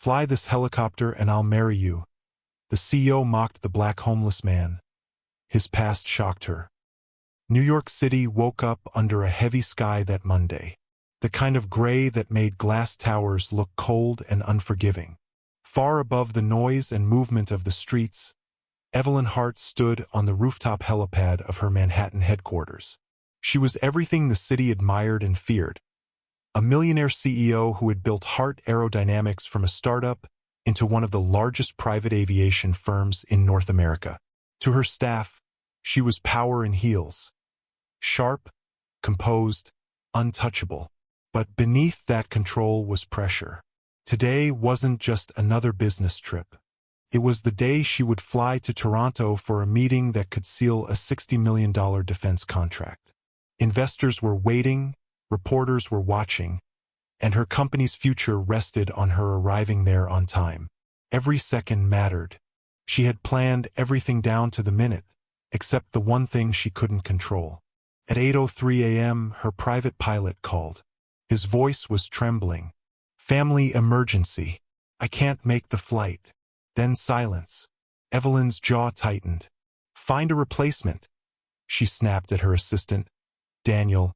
Fly this helicopter and I'll marry you." The CEO mocked the black homeless man. His past shocked her. New York City woke up under a heavy sky that Monday. The kind of gray that made glass towers look cold and unforgiving. Far above the noise and movement of the streets, Evelyn Hart stood on the rooftop helipad of her Manhattan headquarters. She was everything the city admired and feared. A millionaire CEO who had built Hart Aerodynamics from a startup into one of the largest private aviation firms in North America. To her staff, she was power in heels. Sharp, composed, untouchable. But beneath that control was pressure. Today wasn't just another business trip. It was the day she would fly to Toronto for a meeting that could seal a $60 million defense contract. Investors were waiting, reporters were watching, and her company's future rested on her arriving there on time. Every second mattered. She had planned everything down to the minute, except the one thing she couldn't control. At 8:03 a.m., her private pilot called. His voice was trembling. "Family emergency. I can't make the flight." Then silence. Evelyn's jaw tightened. "Find a replacement," she snapped at her assistant, Daniel,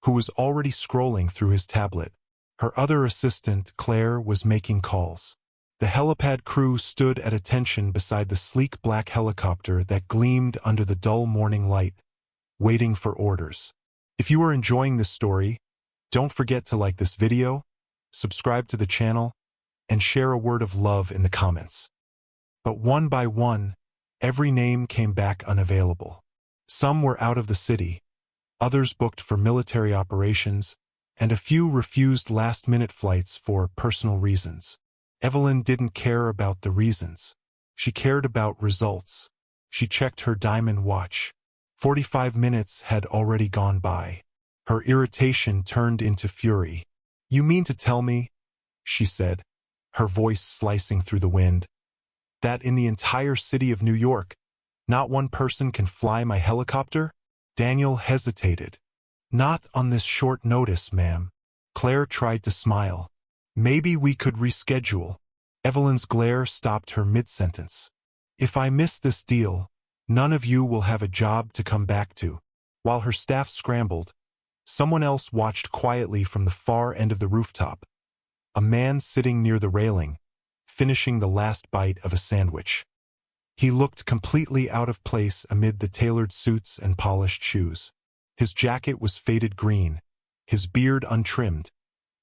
who was already scrolling through his tablet. Her other assistant, Claire, was making calls. The helipad crew stood at attention beside the sleek black helicopter that gleamed under the dull morning light, waiting for orders. If you are enjoying this story, don't forget to like this video, subscribe to the channel, and share a word of love in the comments. But one by one, every name came back unavailable. Some were out of the city, others booked for military operations, and a few refused last-minute flights for personal reasons. Evelyn didn't care about the reasons. She cared about results. She checked her diamond watch. 45 minutes had already gone by. Her irritation turned into fury. "You mean to tell me," she said, her voice slicing through the wind, "that in the entire city of New York, not one person can fly my helicopter?" Daniel hesitated. "Not on this short notice, ma'am." Claire tried to smile. "Maybe we could reschedule." Evelyn's glare stopped her mid-sentence. "If I miss this deal, none of you will have a job to come back to." While her staff scrambled, someone else watched quietly from the far end of the rooftop. A man sitting near the railing, finishing the last bite of a sandwich. He looked completely out of place amid the tailored suits and polished shoes. His jacket was faded green, his beard untrimmed,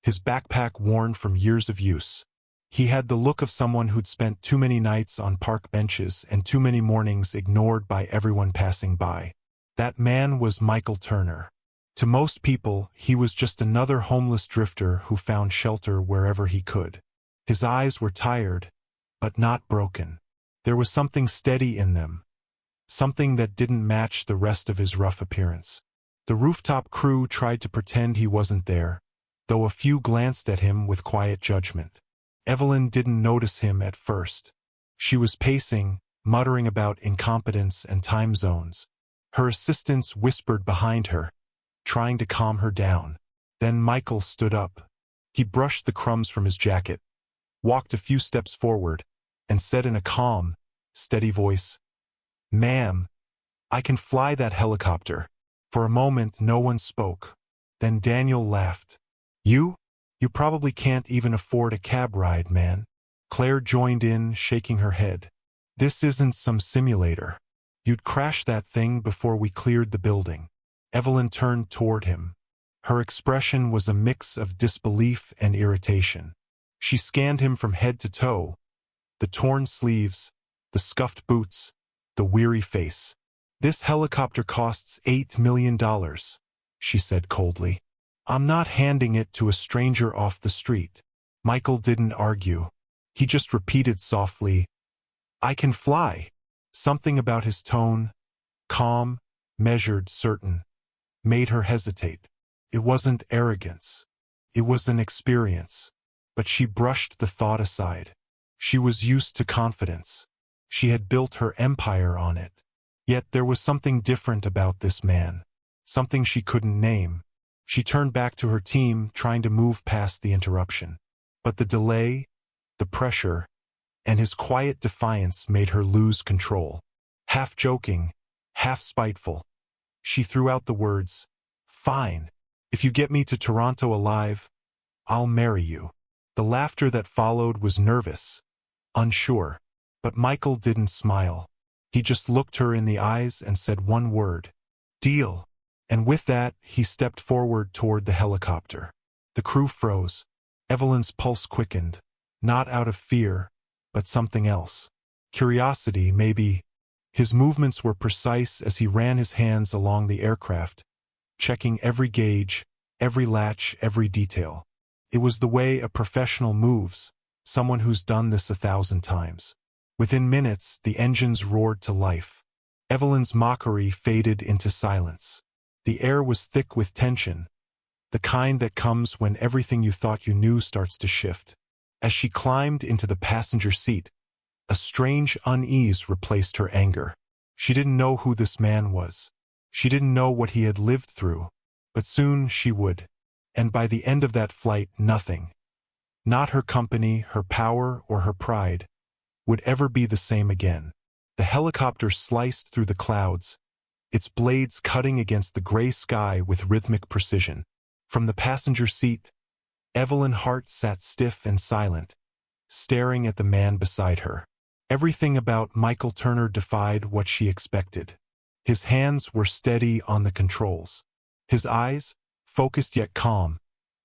his backpack worn from years of use. He had the look of someone who'd spent too many nights on park benches and too many mornings ignored by everyone passing by. That man was Michael Turner. To most people, he was just another homeless drifter who found shelter wherever he could. His eyes were tired, but not broken. There was something steady in them, something that didn't match the rest of his rough appearance. The rooftop crew tried to pretend he wasn't there, though a few glanced at him with quiet judgment. Evelyn didn't notice him at first. She was pacing, muttering about incompetence and time zones. Her assistants whispered behind her, trying to calm her down. Then Michael stood up. He brushed the crumbs from his jacket, walked a few steps forward, and said in a calm, steady voice, "Ma'am, I can fly that helicopter." For a moment, no one spoke. Then Daniel laughed. "You? You probably can't even afford a cab ride, man." Claire joined in, shaking her head. "This isn't some simulator. You'd crash that thing before we cleared the building." Evelyn turned toward him. Her expression was a mix of disbelief and irritation. She scanned him from head to toe, the torn sleeves, the scuffed boots, the weary face. "This helicopter costs $8 million, she said coldly. "I'm not handing it to a stranger off the street." Michael didn't argue. He just repeated softly, "I can fly." Something about his tone, calm, measured, certain, made her hesitate. It wasn't arrogance. It was an experience. But she brushed the thought aside. She was used to confidence. She had built her empire on it. Yet there was something different about this man. Something she couldn't name. She turned back to her team, trying to move past the interruption. But the delay, the pressure, and his quiet defiance made her lose control. Half joking, half spiteful, she threw out the words, "Fine. If you get me to Toronto alive, I'll marry you." The laughter that followed was nervous, unsure, but Michael didn't smile. He just looked her in the eyes and said one word, "Deal." And with that, he stepped forward toward the helicopter. The crew froze. Evelyn's pulse quickened, not out of fear, but something else. Curiosity, maybe. His movements were precise as he ran his hands along the aircraft, checking every gauge, every latch, every detail. It was the way a professional moves, someone who's done this 1,000 times. Within minutes, the engines roared to life. Evelyn's mockery faded into silence. The air was thick with tension, the kind that comes when everything you thought you knew starts to shift. As she climbed into the passenger seat, a strange unease replaced her anger. She didn't know who this man was. She didn't know what he had lived through, but soon she would. And by the end of that flight, nothing, not her company, her power, or her pride, would ever be the same again. The helicopter sliced through the clouds, its blades cutting against the gray sky with rhythmic precision. From the passenger seat, Evelyn Hart sat stiff and silent, staring at the man beside her. Everything about Michael Turner defied what she expected. His hands were steady on the controls. His eyes, focused yet calm,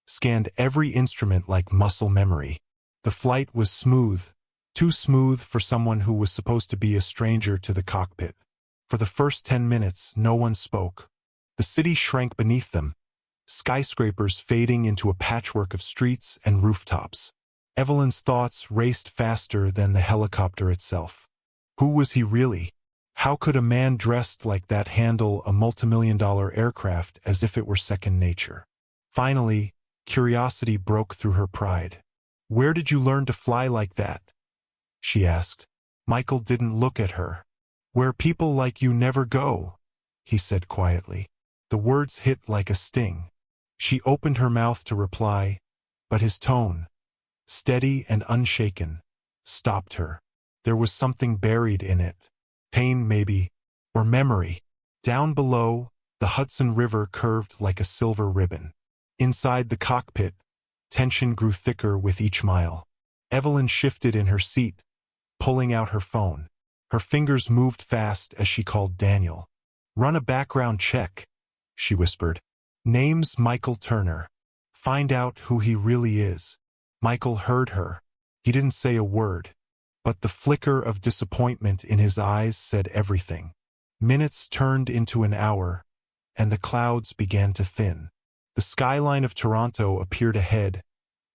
scanned every instrument like muscle memory. The flight was smooth, too smooth for someone who was supposed to be a stranger to the cockpit. For the first 10 minutes, no one spoke. The city shrank beneath them, skyscrapers fading into a patchwork of streets and rooftops. Evelyn's thoughts raced faster than the helicopter itself. Who was he really? How could a man dressed like that handle a multimillion-dollar aircraft as if it were second nature? Finally, curiosity broke through her pride. "Where did you learn to fly like that?" she asked. Michael didn't look at her. "Where people like you never go," he said quietly. The words hit like a sting. She opened her mouth to reply, but his tone, steady and unshaken, stopped her. There was something buried in it. Pain, maybe, or memory. Down below, the Hudson River curved like a silver ribbon. Inside the cockpit, tension grew thicker with each mile. Evelyn shifted in her seat, pulling out her phone. Her fingers moved fast as she called Daniel. "Run a background check," she whispered. "Name's Michael Turner. Find out who he really is." Michael heard her. He didn't say a word, but the flicker of disappointment in his eyes said everything. Minutes turned into an hour, and the clouds began to thin. The skyline of Toronto appeared ahead,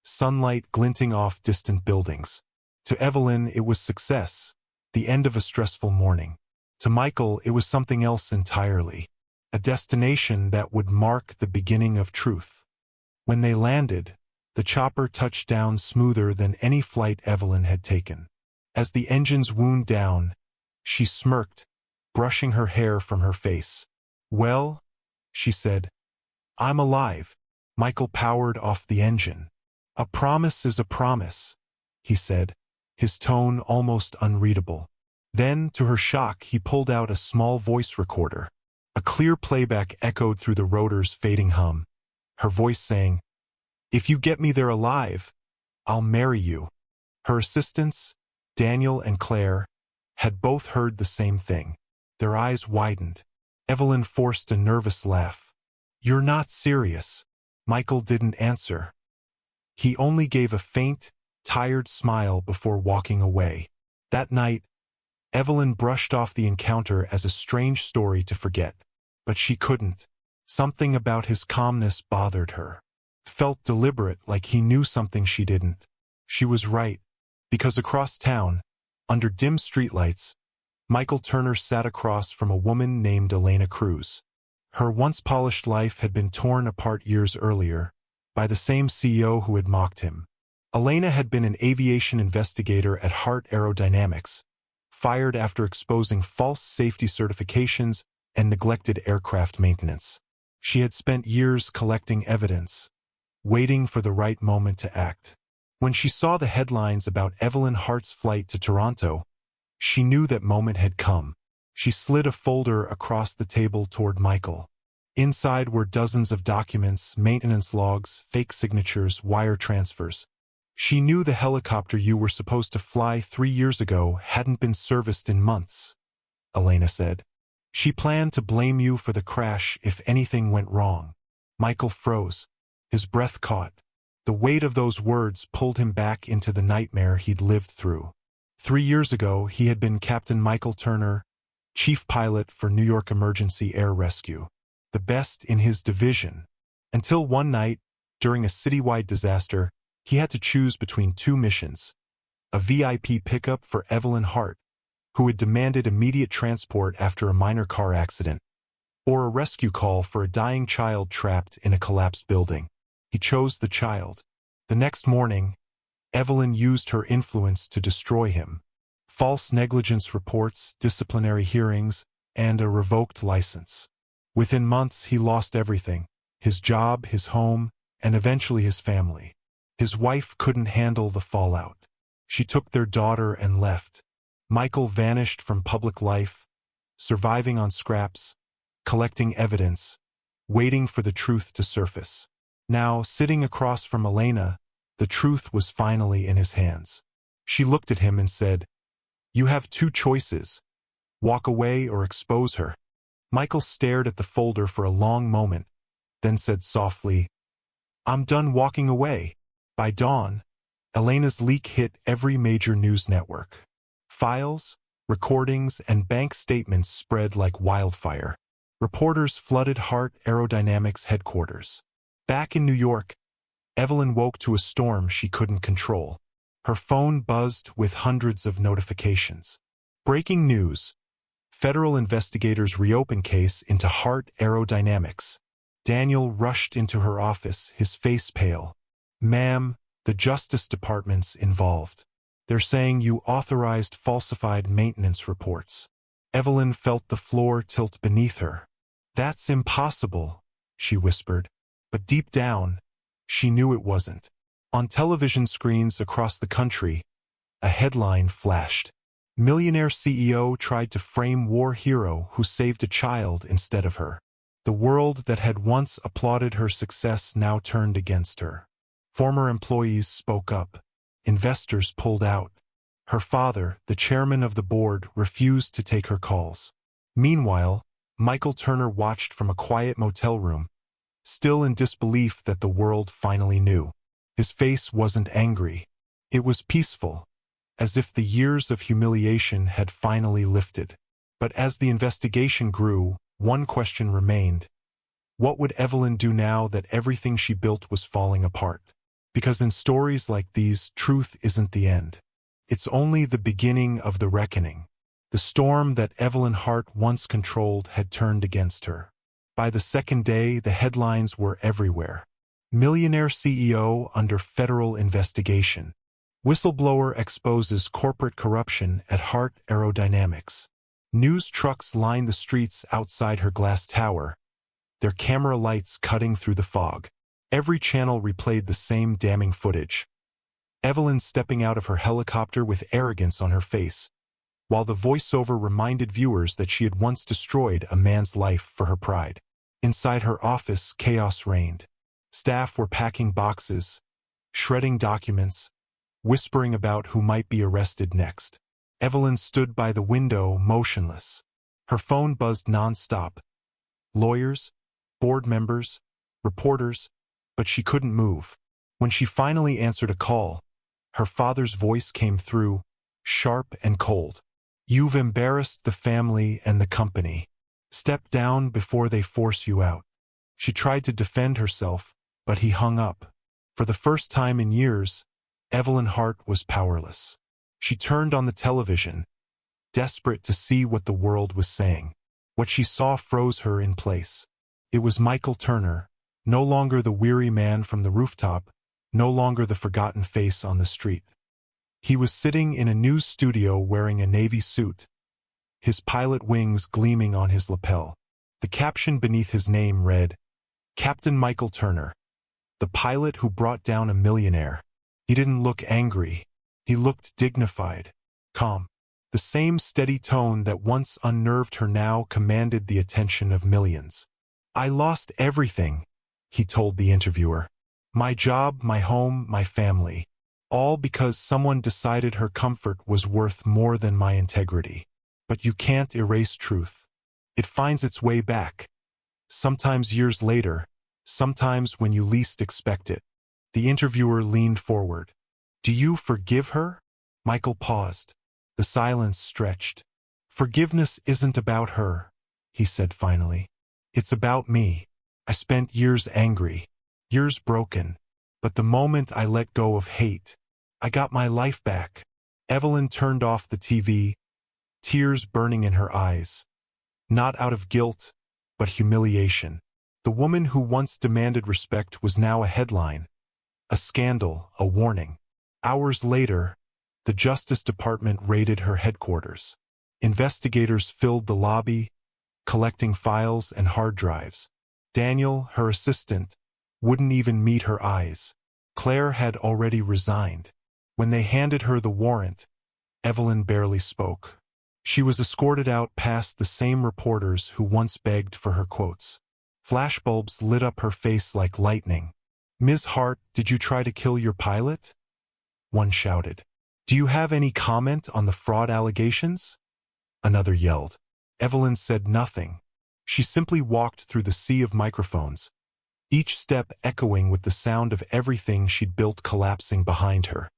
sunlight glinting off distant buildings. To Evelyn, it was success, the end of a stressful morning. To Michael, it was something else entirely, a destination that would mark the beginning of truth. When they landed, the chopper touched down smoother than any flight Evelyn had taken. As the engines wound down, she smirked, brushing her hair from her face. "Well," she said, "I'm alive." Michael powered off the engine. "A promise is a promise," he said, his tone almost unreadable. Then, to her shock, he pulled out a small voice recorder. A clear playback echoed through the rotor's fading hum, her voice saying, "If you get me there alive, I'll marry you." Her assistants, Daniel and Claire, had both heard the same thing. Their eyes widened. Evelyn forced a nervous laugh. "You're not serious." Michael didn't answer. He only gave a faint, tired smile before walking away. That night, Evelyn brushed off the encounter as a strange story to forget. But she couldn't. Something about his calmness bothered her. Felt deliberate, like he knew something she didn't. She was right, because across town, under dim streetlights, Michael Turner sat across from a woman named Elena Cruz. Her once polished life had been torn apart years earlier by the same CEO who had mocked him. Elena had been an aviation investigator at Heart Aerodynamics, fired after exposing false safety certifications and neglected aircraft maintenance. She had spent years collecting evidence, waiting for the right moment to act. When she saw the headlines about Evelyn Hart's flight to Toronto, she knew that moment had come. She slid a folder across the table toward Michael. Inside were dozens of documents, maintenance logs, fake signatures, wire transfers. She knew the helicopter you were supposed to fly 3 years ago hadn't been serviced in months, Elena said. She planned to blame you for the crash if anything went wrong. Michael froze. His breath caught. The weight of those words pulled him back into the nightmare he'd lived through. 3 years ago, he had been Captain Michael Turner, chief pilot for New York Emergency Air Rescue, the best in his division, until one night, during a citywide disaster, he had to choose between 2 missions: a VIP pickup for Evelyn Hart, who had demanded immediate transport after a minor car accident, or a rescue call for a dying child trapped in a collapsed building. He chose the child. The next morning, Evelyn used her influence to destroy him. False negligence reports, disciplinary hearings, and a revoked license. Within months, he lost everything: his job, his home, and eventually his family. His wife couldn't handle the fallout. She took their daughter and left. Michael vanished from public life, surviving on scraps, collecting evidence, waiting for the truth to surface. Now, sitting across from Elena, the truth was finally in his hands. She looked at him and said, "You have 2 choices: walk away or expose her." Michael stared at the folder for a long moment, then said softly, "I'm done walking away." By dawn, Elena's leak hit every major news network. Files, recordings, and bank statements spread like wildfire. Reporters flooded Hart Aerodynamics headquarters. Back in New York, Evelyn woke to a storm she couldn't control. Her phone buzzed with hundreds of notifications. Breaking news: federal investigators reopen case into Hart Aerodynamics. Daniel rushed into her office, his face pale. "Ma'am, the Justice Department's involved. They're saying you authorized falsified maintenance reports." Evelyn felt the floor tilt beneath her. "That's impossible," she whispered. But deep down, she knew it wasn't. On television screens across the country, a headline flashed. Millionaire CEO tried to frame war hero who saved a child instead of her. The world that had once applauded her success now turned against her. Former employees spoke up. Investors pulled out. Her father, the chairman of the board, refused to take her calls. Meanwhile, Michael Turner watched from a quiet motel room, still in disbelief that the world finally knew. His face wasn't angry. It was peaceful, as if the years of humiliation had finally lifted. But as the investigation grew, one question remained. What would Evelyn do now that everything she built was falling apart? Because in stories like these, truth isn't the end. It's only the beginning of the reckoning. The storm that Evelyn Hart once controlled had turned against her. By the second day, the headlines were everywhere. Millionaire CEO under federal investigation. Whistleblower exposes corporate corruption at Hart Aerodynamics. News trucks lined the streets outside her glass tower, their camera lights cutting through the fog. Every channel replayed the same damning footage. Evelyn stepping out of her helicopter with arrogance on her face, while the voiceover reminded viewers that she had once destroyed a man's life for her pride. Inside her office, chaos reigned. Staff were packing boxes, shredding documents, whispering about who might be arrested next. Evelyn stood by the window, motionless. Her phone buzzed nonstop. Lawyers, board members, reporters, but she couldn't move. When she finally answered a call, her father's voice came through, sharp and cold. "You've embarrassed the family and the company. Step down before they force you out." She tried to defend herself, but he hung up. For the first time in years, Evelyn Hart was powerless. She turned on the television, desperate to see what the world was saying. What she saw froze her in place. It was Michael Turner, no longer the weary man from the rooftop, no longer the forgotten face on the street. He was sitting in a news studio wearing a navy suit, his pilot wings gleaming on his lapel. The caption beneath his name read, "Captain Michael Turner, the pilot who brought down a millionaire." He didn't look angry. He looked dignified, calm. The same steady tone that once unnerved her now commanded the attention of millions. "I lost everything," he told the interviewer. "My job, my home, my family. All because someone decided her comfort was worth more than my integrity. But you can't erase truth. It finds its way back. Sometimes years later, sometimes when you least expect it." The interviewer leaned forward. "Do you forgive her?" Michael paused. The silence stretched. "Forgiveness isn't about her," he said finally. "It's about me. I spent years angry, years broken. But the moment I let go of hate, I got my life back." Evelyn turned off the TV, tears burning in her eyes. Not out of guilt, but humiliation. The woman who once demanded respect was now a headline, a scandal, a warning. Hours later, the Justice Department raided her headquarters. Investigators filled the lobby, collecting files and hard drives. Daniel, her assistant, wouldn't even meet her eyes. Claire had already resigned. When they handed her the warrant, Evelyn barely spoke. She was escorted out past the same reporters who once begged for her quotes. Flashbulbs lit up her face like lightning. "Ms. Hart, did you try to kill your pilot?" One shouted. "Do you have any comment on the fraud allegations?" Another yelled. Evelyn said nothing. She simply walked through the sea of microphones, each step echoing with the sound of everything she'd built collapsing behind her.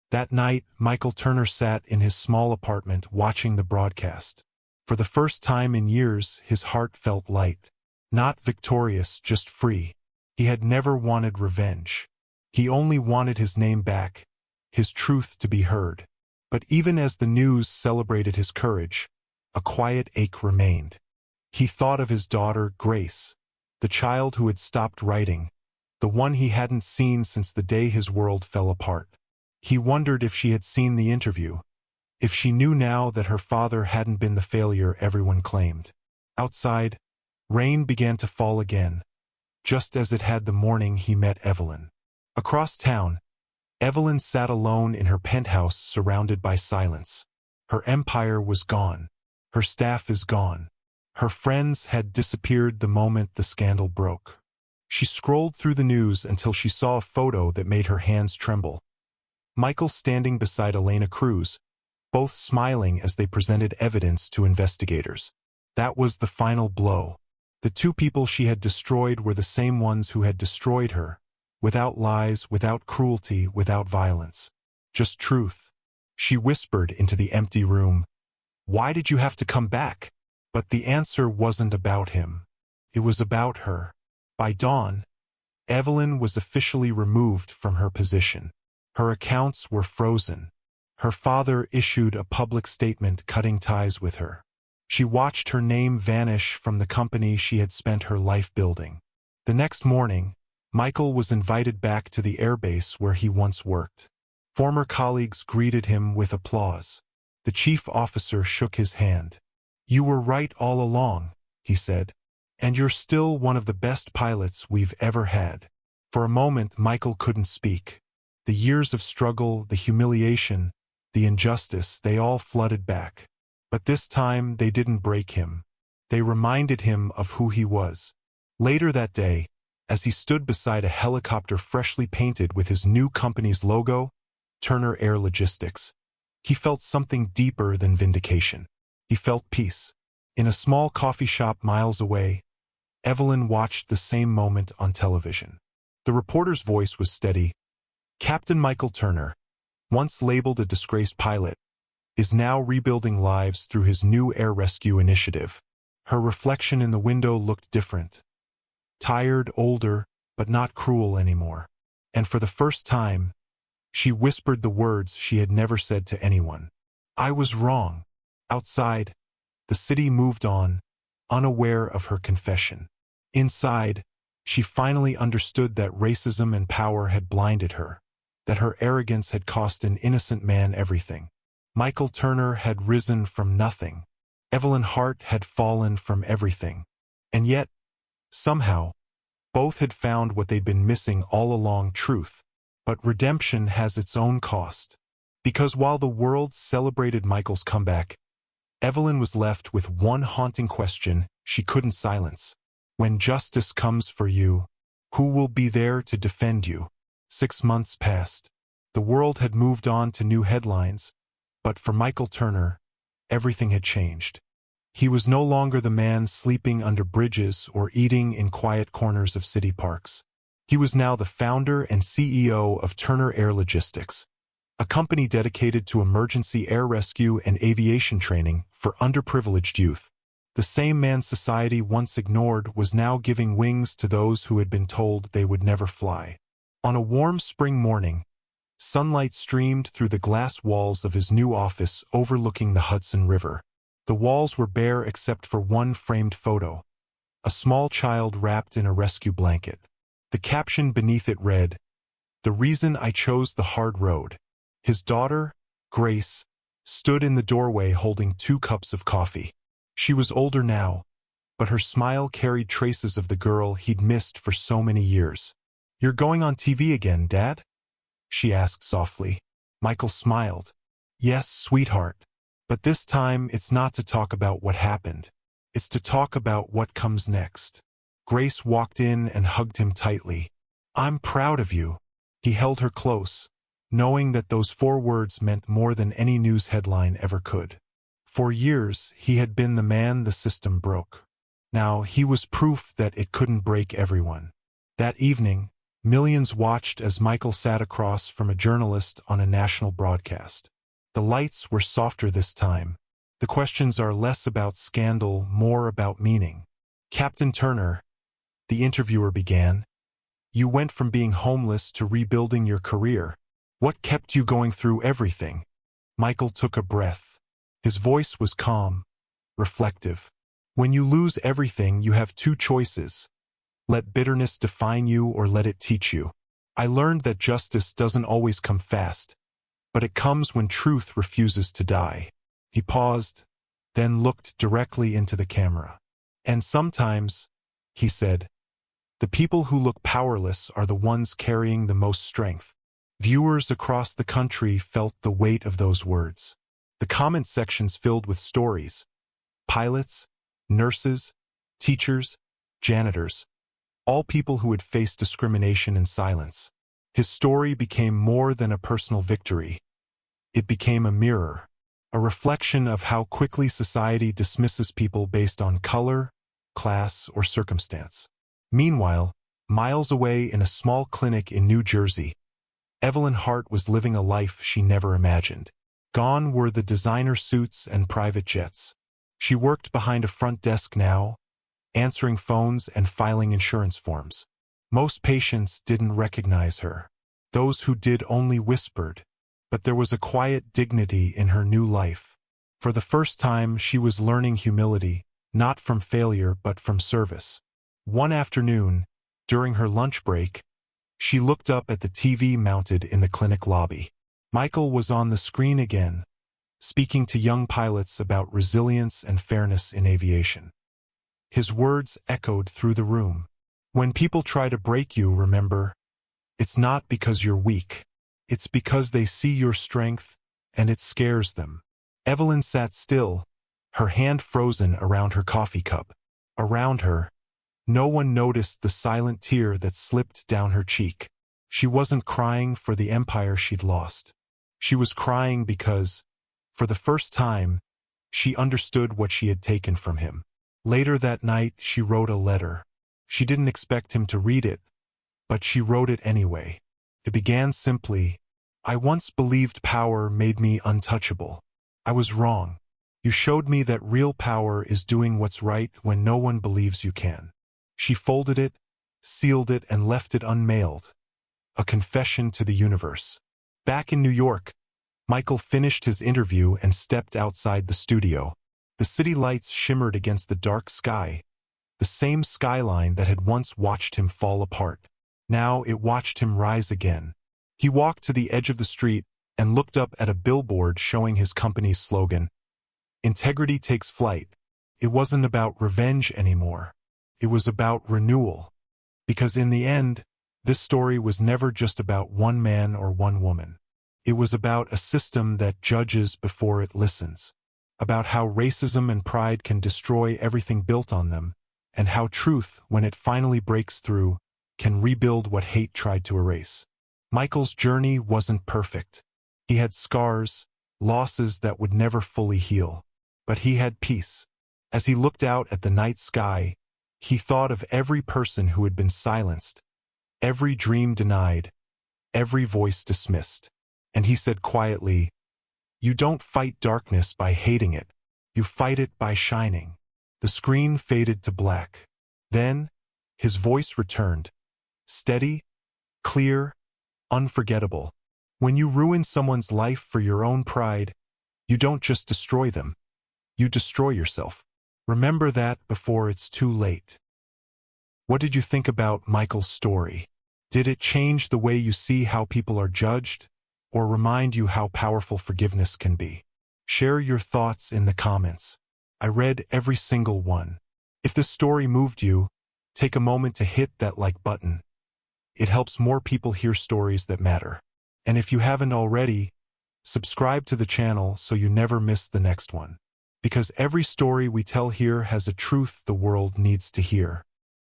That night, Michael Turner sat in his small apartment watching the broadcast. For the first time in years, his heart felt light. Not victorious, just free. He had never wanted revenge. He only wanted his name back, his truth to be heard. But even as the news celebrated his courage, a quiet ache remained. He thought of his daughter, Grace, the child who had stopped writing, the one he hadn't seen since the day his world fell apart. He wondered if she had seen the interview, if she knew now that her father hadn't been the failure everyone claimed. Outside, rain began to fall again, just as it had the morning he met Evelyn. Across town, Evelyn sat alone in her penthouse surrounded by silence. Her empire was gone. Her staff is gone. Her friends had disappeared the moment the scandal broke. She scrolled through the news until she saw a photo that made her hands tremble. Michael standing beside Elena Cruz, both smiling as they presented evidence to investigators. That was the final blow. The two people she had destroyed were the same ones who had destroyed her, without lies, without cruelty, without violence. Just truth. She whispered into the empty room, "Why did you have to come back?" But the answer wasn't about him. It was about her. By dawn, Evelyn was officially removed from her position. Her accounts were frozen. Her father issued a public statement cutting ties with her. She watched her name vanish from the company she had spent her life building. The next morning, Michael was invited back to the airbase where he once worked. Former colleagues greeted him with applause. The chief officer shook his hand. "You were right all along," he said. "And you're still one of the best pilots we've ever had." For a moment, Michael couldn't speak. The years of struggle, the humiliation, the injustice, they all flooded back. But this time, they didn't break him. They reminded him of who he was. Later that day, as he stood beside a helicopter freshly painted with his new company's logo, Turner Air Logistics, he felt something deeper than vindication. He felt peace. In a small coffee shop miles away, Evelyn watched the same moment on television. The reporter's voice was steady. "Captain Michael Turner, once labeled a disgraced pilot, is now rebuilding lives through his new air rescue initiative." Her reflection in the window looked different. Tired, older, but not cruel anymore. And for the first time, she whispered the words she had never said to anyone. "I was wrong." Outside, the city moved on, unaware of her confession. Inside, she finally understood that racism and power had blinded her, that her arrogance had cost an innocent man everything. Michael Turner had risen from nothing. Evelyn Hart had fallen from everything. And yet, somehow, both had found what they'd been missing all along: truth. But redemption has its own cost. Because while the world celebrated Michael's comeback, Evelyn was left with one haunting question she couldn't silence. When justice comes for you, who will be there to defend you? 6 months passed. The world had moved on to new headlines, but for Michael Turner, everything had changed. He was no longer the man sleeping under bridges or eating in quiet corners of city parks. He was now the founder and CEO of Turner Air Logistics, a company dedicated to emergency air rescue and aviation training for underprivileged youth. The same man society once ignored was now giving wings to those who had been told they would never fly. On a warm spring morning, sunlight streamed through the glass walls of his new office overlooking the Hudson River. The walls were bare except for one framed photo, a small child wrapped in a rescue blanket. The caption beneath it read, "The reason I chose the hard road." His daughter, Grace, stood in the doorway holding 2 cups of coffee. She was older now, but her smile carried traces of the girl he'd missed for so many years. "You're going on TV again, Dad?" she asked softly. Michael smiled. "Yes, sweetheart. But this time it's not to talk about what happened. It's to talk about what comes next." Grace walked in and hugged him tightly. "I'm proud of you." He held her close, knowing that those 4 words meant more than any news headline ever could. For years, he had been the man the system broke. Now, he was proof that it couldn't break everyone. That evening, millions watched as Michael sat across from a journalist on a national broadcast. The lights were softer this time. The questions are less about scandal, more about meaning. "Captain Turner," the interviewer began, "you went from being homeless to rebuilding your career. What kept you going through everything?" Michael took a breath. His voice was calm, reflective. "When you lose everything, you have 2 choices. Let bitterness define you or let it teach you. I learned that justice doesn't always come fast, but it comes when truth refuses to die." He paused, then looked directly into the camera. "And sometimes," he said, "the people who look powerless are the ones carrying the most strength." Viewers across the country felt the weight of those words. The comment sections filled with stories. Pilots, nurses, teachers, janitors, all people who had faced discrimination in silence. His story became more than a personal victory. It became a mirror, a reflection of how quickly society dismisses people based on color, class, or circumstance. Meanwhile, miles away in a small clinic in New Jersey, Evelyn Hart was living a life she never imagined. Gone were the designer suits and private jets. She worked behind a front desk now, answering phones and filing insurance forms. Most patients didn't recognize her. Those who did only whispered. But there was a quiet dignity in her new life. For the first time, she was learning humility, not from failure but from service. One afternoon, during her lunch break, she looked up at the TV mounted in the clinic lobby. Michael was on the screen again, speaking to young pilots about resilience and fairness in aviation. His words echoed through the room. "When people try to break you, remember, it's not because you're weak. It's because they see your strength, and it scares them." Evelyn sat still, her hand frozen around her coffee cup. Around her, no one noticed the silent tear that slipped down her cheek. She wasn't crying for the empire she'd lost. She was crying because, for the first time, she understood what she had taken from him. Later that night, she wrote a letter. She didn't expect him to read it, but she wrote it anyway. It began simply, "I once believed power made me untouchable. I was wrong. You showed me that real power is doing what's right when no one believes you can." She folded it, sealed it, and left it unmailed. A confession to the universe. Back in New York, Michael finished his interview and stepped outside the studio. The city lights shimmered against the dark sky, the same skyline that had once watched him fall apart. Now it watched him rise again. He walked to the edge of the street and looked up at a billboard showing his company's slogan, "Integrity takes flight." It wasn't about revenge anymore. It was about renewal. Because in the end, This story was never just about one man or one woman. It was about a system that judges before it listens, about how racism and pride can destroy everything built on them, and how truth, when it finally breaks through, can rebuild what hate tried to erase. Michael's journey wasn't perfect. He had scars, losses that would never fully heal. But he had peace. As he looked out at the night sky, he thought of every person who had been silenced, every dream denied, every voice dismissed. And he said quietly, "You don't fight darkness by hating it. You fight it by shining." The screen faded to black. Then, his voice returned, steady, clear, unforgettable. When you ruin someone's life for your own pride, you don't just destroy them, you destroy yourself. Remember that before it's too late. What did you think about Michael's story? Did it change the way you see how people are judged, or remind you how powerful forgiveness can be? Share your thoughts in the comments. I read every single one. If this story moved you, take a moment to hit that like button. It helps more people hear stories that matter. And if you haven't already, subscribe to the channel so you never miss the next one. Because every story we tell here has a truth the world needs to hear.